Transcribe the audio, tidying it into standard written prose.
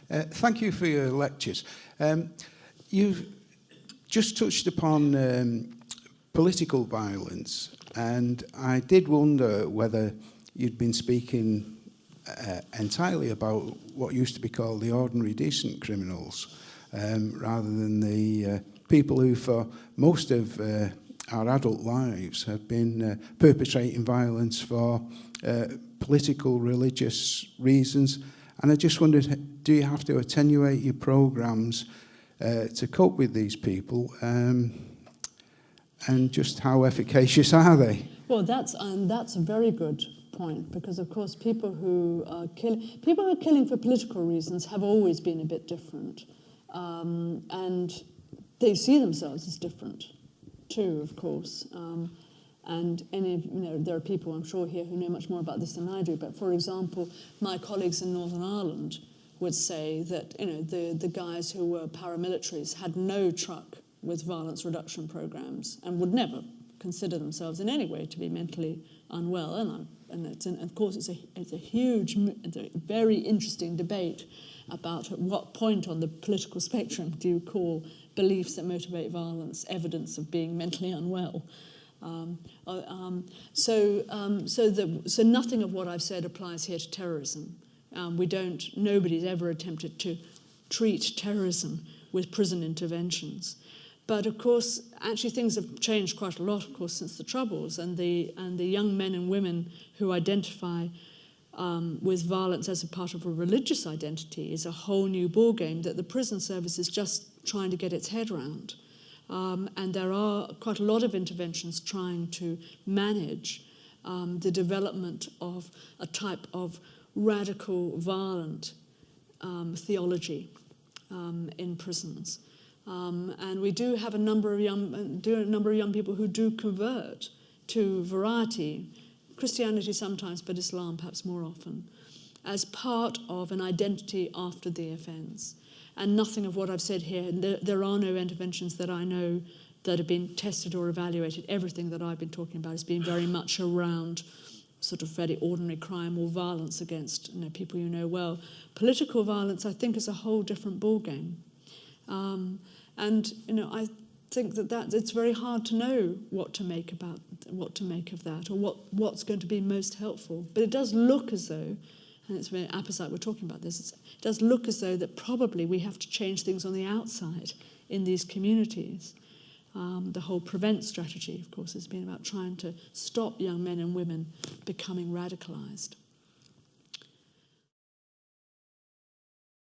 Thank you for your lectures. You've just touched upon political violence, and I did wonder whether you'd been speaking entirely about what used to be called the ordinary decent criminals, rather than the people who for most of our adult lives have been perpetrating violence for political, religious reasons. And I just wondered, do you have to attenuate your programs to cope with these people? And just how efficacious are they? Well, that's a very good point, because of course people who are killing for political reasons have always been a bit different, and they see themselves as different too, of course. And there are people, I'm sure, here who know much more about this than I do. But for example, my colleagues in Northern Ireland would say that the guys who were paramilitaries had no truck with violence reduction programs and would never consider themselves in any way to be mentally unwell. Of course, it's a very interesting debate about at what point on the political spectrum do you call beliefs that motivate violence evidence of being mentally unwell. So nothing of what I've said applies here to terrorism. Nobody's ever attempted to treat terrorism with prison interventions. But of course, actually things have changed quite a lot, of course, since the Troubles, and the young men and women who identify with violence as a part of a religious identity is a whole new ballgame that the prison service is just trying to get its head around. And there are quite a lot of interventions trying to manage the development of a type of radical, violent theology in prisons. And we do have a number of young people who do convert to variety, Christianity sometimes, but Islam perhaps more often, as part of an identity after the offence. And nothing of what I've said here, there are no interventions that I know that have been tested or evaluated. Everything that I've been talking about has been very much around sort of very ordinary crime or violence against people you know well. Political violence, I think, is a whole different ballgame. I think that it's very hard to know what to make of that, or what's going to be most helpful. But it does look as though, and it's very apposite we're talking about this, it does look as though that probably we have to change things on the outside in these communities. The whole prevent strategy, of course, has been about trying to stop young men and women becoming radicalised.